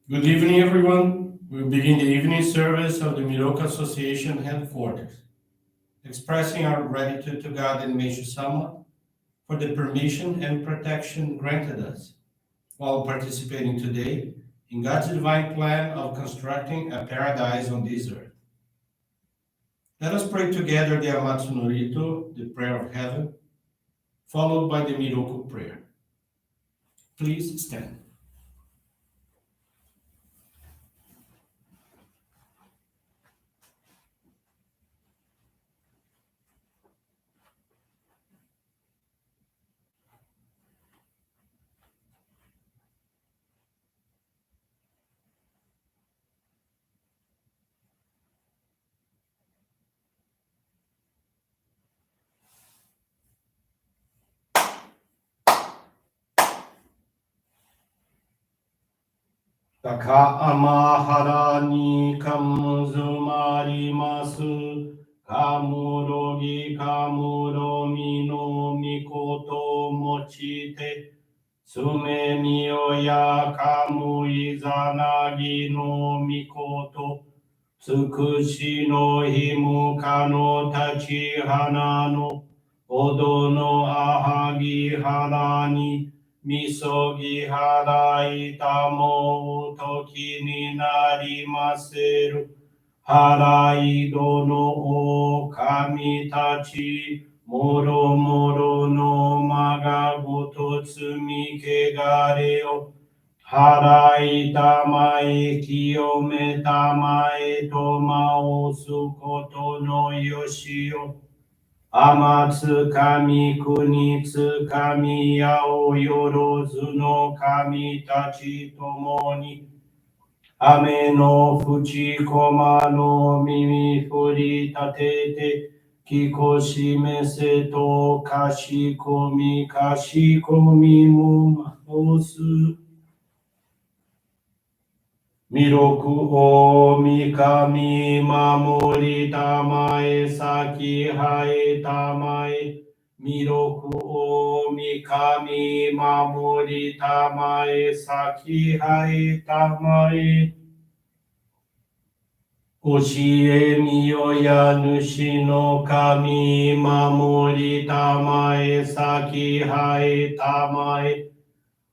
Good evening, everyone. We'll begin the evening service of the Miroku Association headquarters, expressing our gratitude to God and Meishu-sama for the permission and protection granted us while participating today in God's divine plan of constructing a paradise on this earth. Let us pray together the Amatsu-Norito, the prayer of heaven, followed by the Miroku Prayer. Please stand. Takaamahara ni kamuzumarimasu. Kamurogi kamuromi no mikoto mochite. Sume miyoya kamu izanagi no mikoto. Tsukushi no himuka no tachi hana no. Odo no ahagi hara ni. Misogi harai tamo toki ni narimaseru. Harai dono o kami tachi. Moro moro no maga goto tsumi kegare o. Harai tamae kiyome tamae toma o sukoto no yoshio. Amatsu kami kunitsu kami yao yorozu no kami tachi tomoni. Ame no fuchi koma no mimi furi tatete. Kikoshi mese to kashi komi mu mahosu. Miroku o mikami mamori tamae saki hae tamae. Miroku o mikami mamori tamae saki hae tamae. Oshie miyoya nushi no kami mamori tamae saki hae tamae.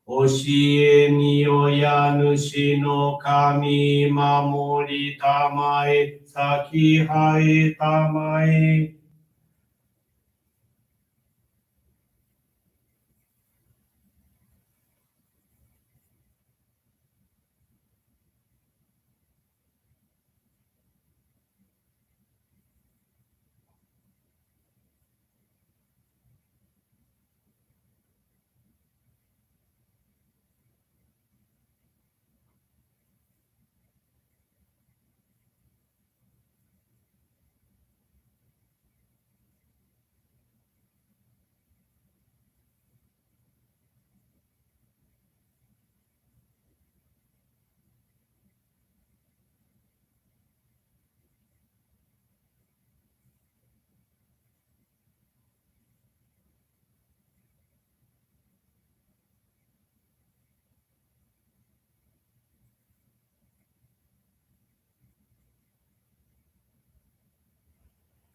Oshie miyoya nushi no kami mamori tamae saki hae tamae.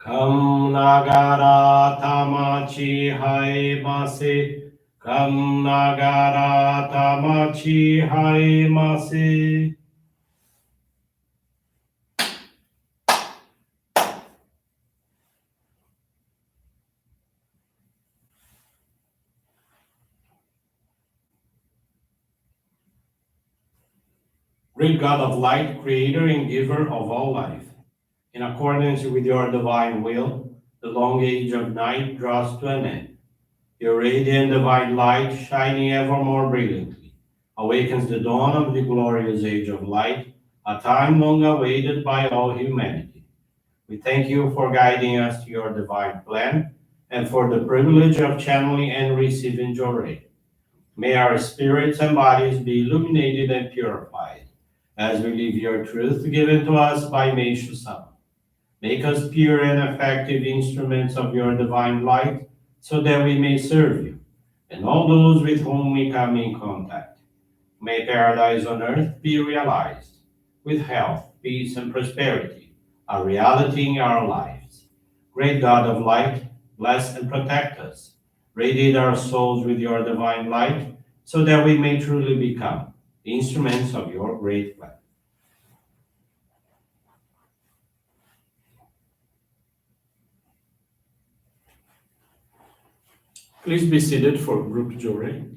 Kam nagara tamachi hae mase. Kam nagara tamachi hae mase. Great God of light, creator and giver of all life, in accordance with your divine will, the long age of night draws to an end. Your radiant divine light, shining ever more brilliantly, awakens the dawn of the glorious age of light, a time long awaited by all humanity. We thank you for guiding us to your divine plan and for the privilege of channeling and receiving Johrei. May our spirits and bodies be illuminated and purified as we live your truth given to us by Meishu-sama. Make us pure and effective instruments of your divine light so that we may serve you and all those with whom we come in contact. May paradise on earth be realized, with health, peace, and prosperity, a reality in our lives. Great God of light, bless and protect us. Radiate our souls with your divine light, so that we may truly become instruments of your great plan. Please be seated for group Johrei.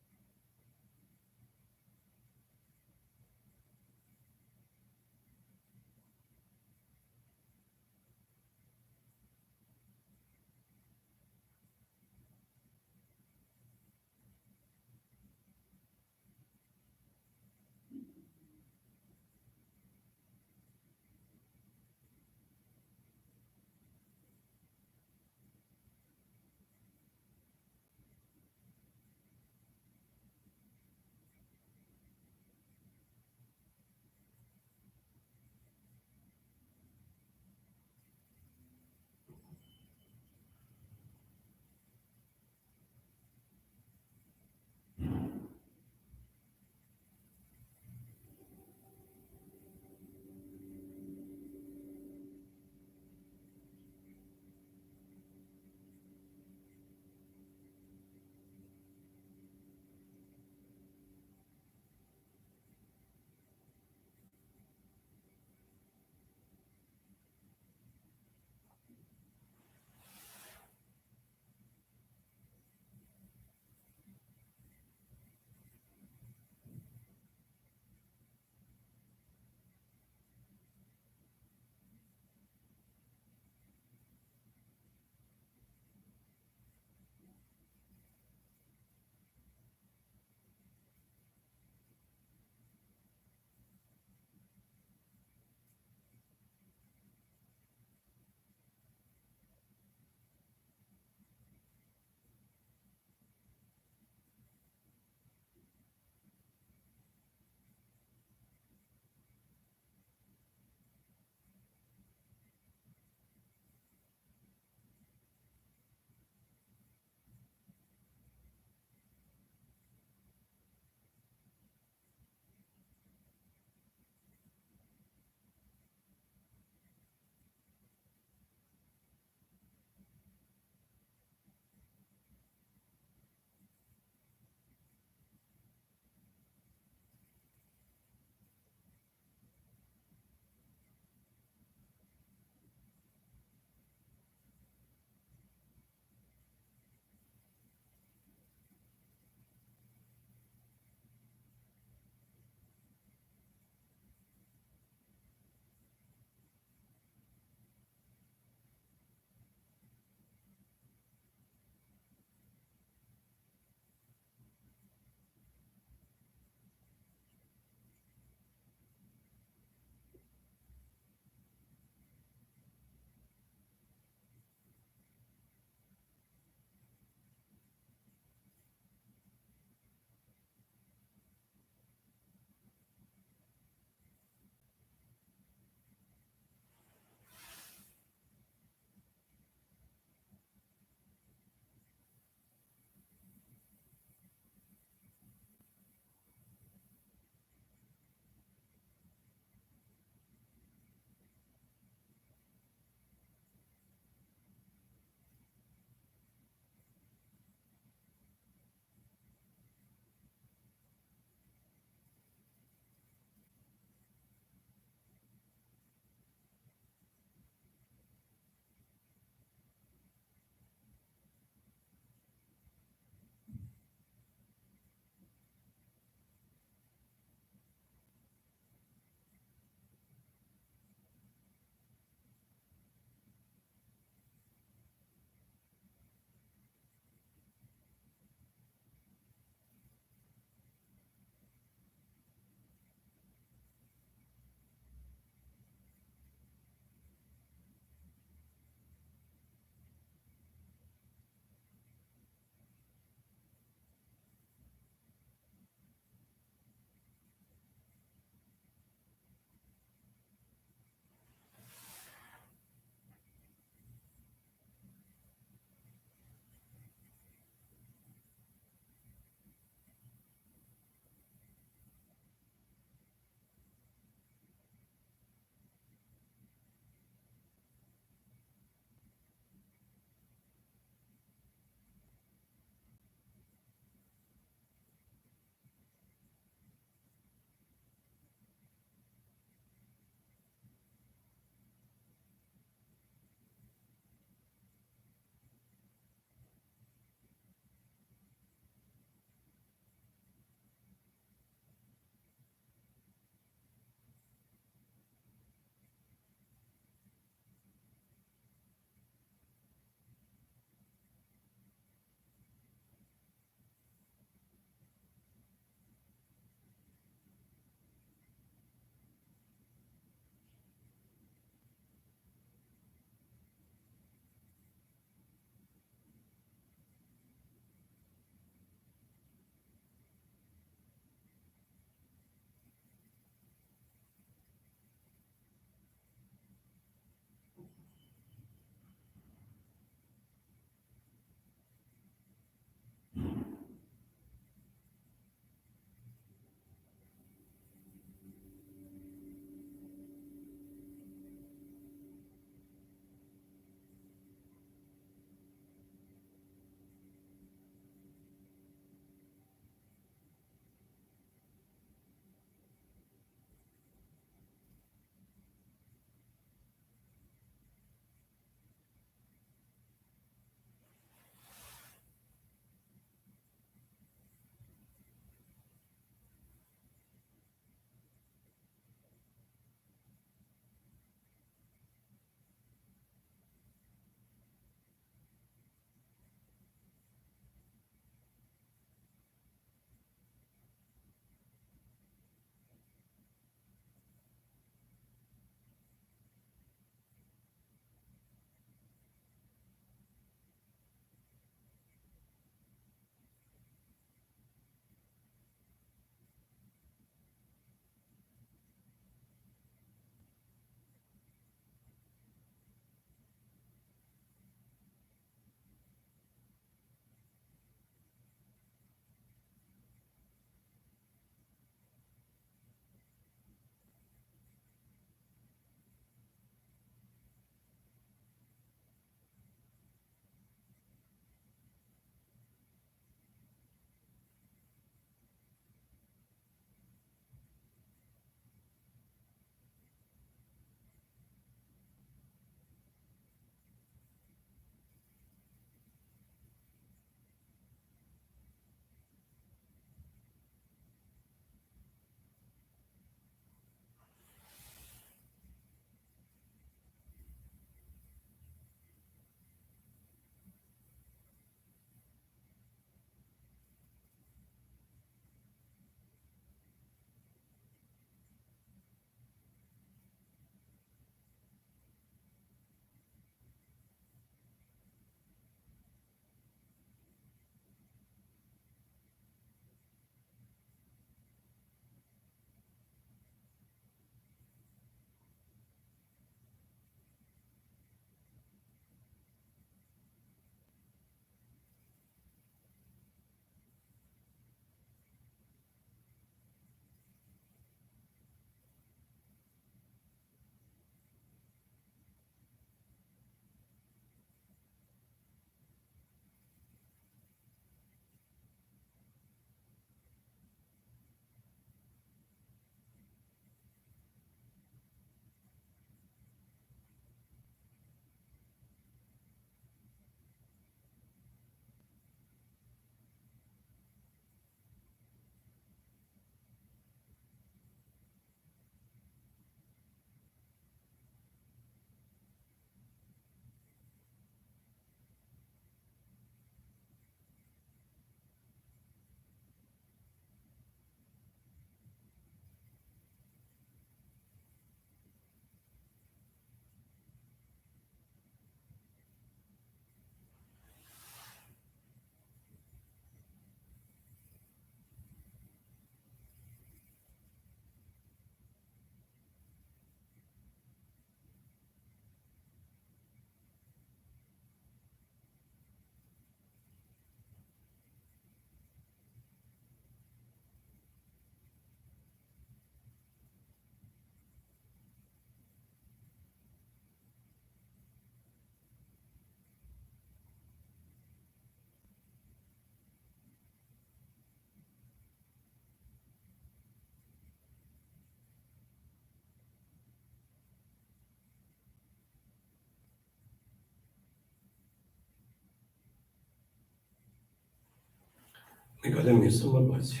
My God, Meishu-sama bless you.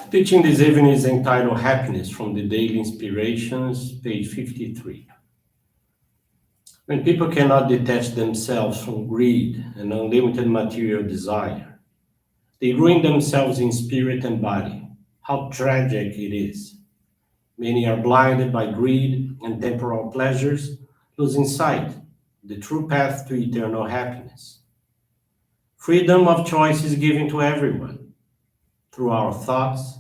Teaching this evening is entitled Happiness from the Daily Inspirations, page 53. When people cannot detach themselves from greed and unlimited material desire, they ruin themselves in spirit and body. How tragic it is. Many are blinded by greed and temporal pleasures, losing sight of the true path to eternal happiness. Freedom of choice is given to everyone. Through our thoughts,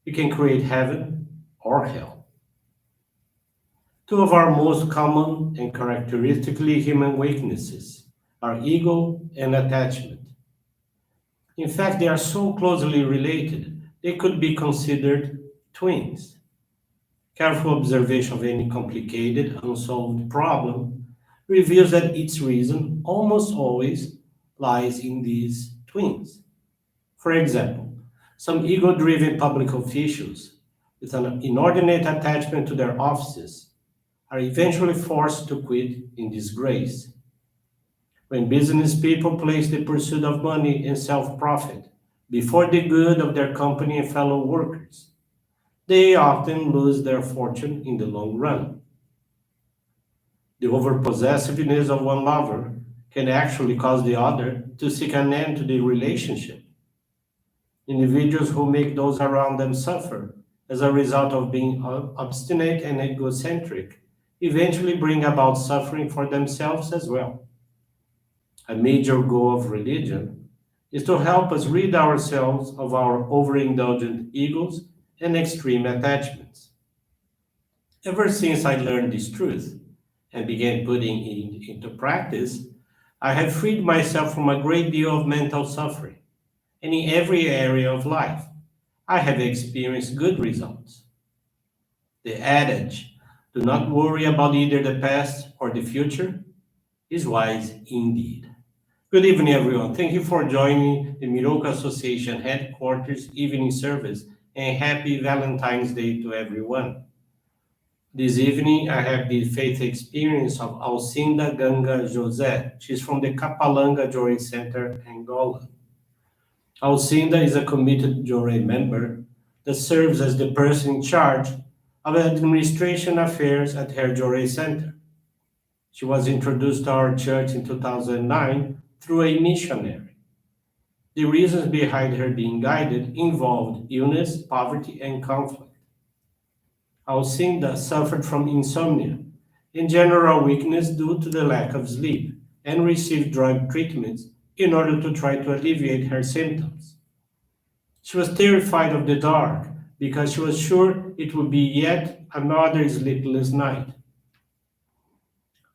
we can create heaven or hell. Two of our most common and characteristically human weaknesses are ego and attachment. In fact, they are so closely related, they could be considered twins. Careful observation of any complicated, unsolved problem reveals that its reason almost always lies in these twins. For example, some ego driven public officials with an inordinate attachment to their offices are eventually forced to quit in disgrace. When business people place the pursuit of money and self profit before the good of their company and fellow workers, they often lose their fortune in the long run. The overpossessiveness of one lover can actually cause the other to seek an end to the relationship. Individuals who make those around them suffer as a result of being obstinate and egocentric eventually bring about suffering for themselves as well. A major goal of religion is to help us rid ourselves of our overindulgent egos and extreme attachments. Ever since I learned this truth and began putting it into practice, I have freed myself from a great deal of mental suffering. And in every area of life, I have experienced good results. The adage, do not worry about either the past or the future, is wise indeed. Good evening, everyone. Thank you for joining the Miroku Association headquarters evening service, and happy Valentine's Day to everyone. This evening, I have the faith experience of Alcinda Ganga José. She's from the Kapalanga Johrei Center, Angola. Alcinda is a committed Johrei member that serves as the person in charge of administration affairs at her Johrei Center. She was introduced to our church in 2009 through a missionary. The reasons behind her being guided involved illness, poverty, and conflict. Alcinda suffered from insomnia and general weakness due to the lack of sleep and received drug treatments in order to try to alleviate her symptoms. She was terrified of the dark because she was sure it would be yet another sleepless night.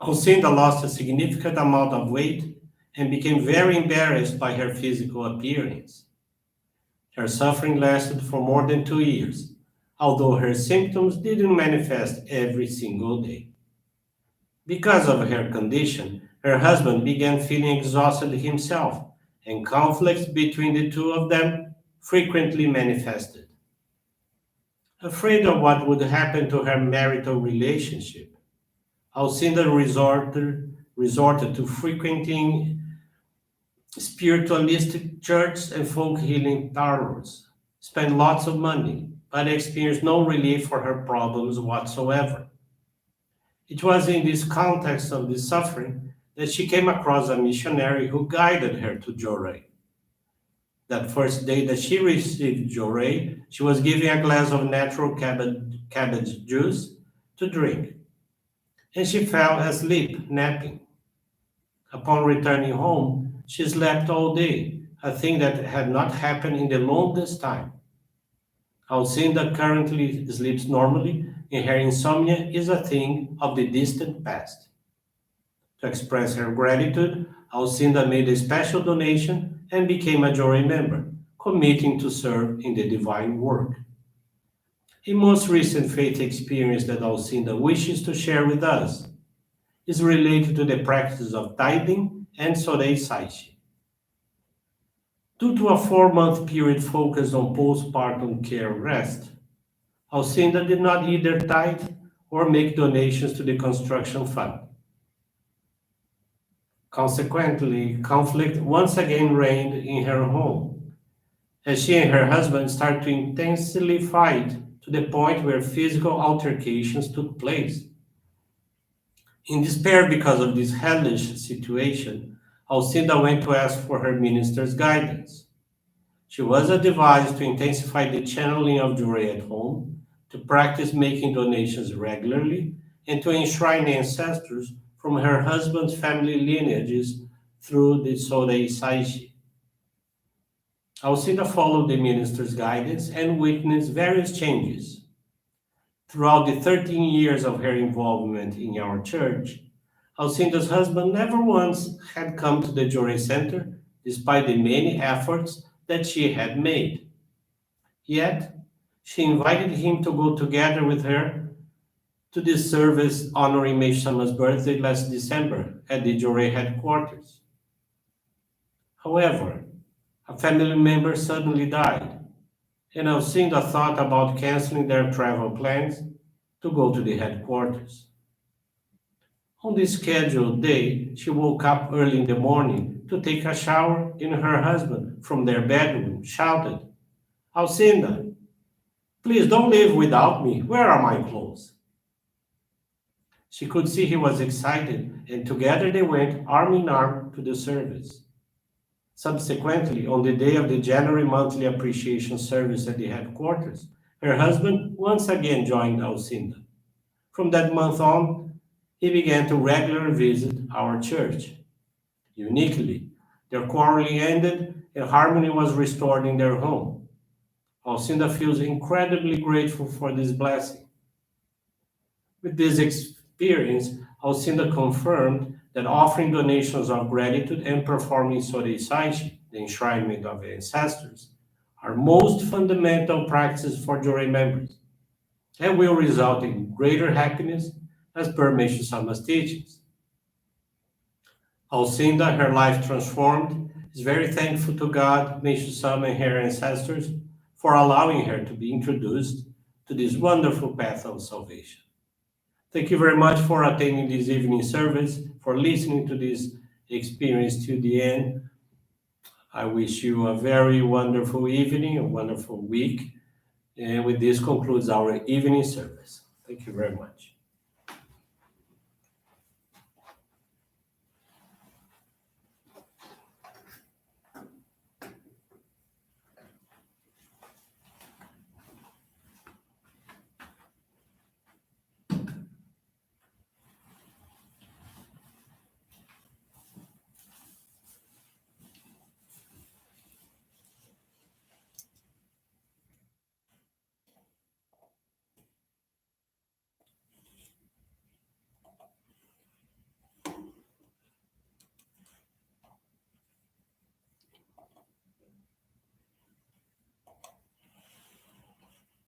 Alcinda lost a significant amount of weight and became very embarrassed by her physical appearance. Her suffering lasted for more than 2 years, although her symptoms didn't manifest every single day. Because of her condition, her husband began feeling exhausted himself, and conflicts between the two of them frequently manifested. Afraid of what would happen to her marital relationship, Alcinda resorted to frequenting spiritualistic churches and folk healing parlors, spent lots of money, but experienced no relief for her problems whatsoever. It was in this context of this suffering that she came across a missionary who guided her to Johrei. That first day that she received Johrei, she was given a glass of natural cabbage juice to drink, and she fell asleep, napping. Upon returning home, she slept all day, a thing that had not happened in the longest time. Alcinda currently sleeps normally, and her insomnia is a thing of the distant past. To express her gratitude, Alcinda made a special donation and became a Johrei member, committing to serve in the divine work. A most recent faith experience that Alcinda wishes to share with us is related to the practice of tithing and Sorei Saishi. Due to a 4-month period focused on postpartum care rest, Alcinda did not either tithe or make donations to the construction fund. Consequently, conflict once again reigned in her home, as she and her husband started to intensely fight to the point where physical altercations took place. In despair because of this hellish situation, Alcida went to ask for her minister's guidance. She was advised to intensify the channeling of Johrei at home, to practice making donations regularly, and to enshrine ancestors from her husband's family lineages through the Sorei Saishi. Alcida followed the minister's guidance and witnessed various changes. Throughout the 13 years of her involvement in our church, Alcinda's husband never once had come to the Johrei Center, despite the many efforts that she had made. Yet, she invited him to go together with her to this service honoring Meishu-sama's birthday last December at the Johrei headquarters. However, a family member suddenly died, and Alcinda thought about canceling their travel plans to go to the headquarters. On the scheduled day, she woke up early in the morning to take a shower, and her husband, from their bedroom, shouted, Alcinda, please don't leave without me. Where are my clothes? She could see he was excited, and together they went arm in arm to the service. Subsequently, on the day of the January monthly appreciation service at the headquarters, her husband once again joined Alcinda. From that month on, he began to regularly visit our church. Uniquely, their quarreling ended and harmony was restored in their home. Alcinda feels incredibly grateful for this blessing. With this experience, Alcinda confirmed that offering donations of gratitude and performing Sorei Saishi, the enshrinement of ancestors, are most fundamental practices for Johrei members and will result in greater happiness as per Meishu-sama's teachings. Alcinda, her life transformed, is very thankful to God, Meishu-sama, and her ancestors for allowing her to be introduced to this wonderful path of salvation. Thank you very much for attending this evening service, for listening to this experience to the end. I wish you a very wonderful evening, a wonderful week. And with this concludes our evening service. Thank you very much.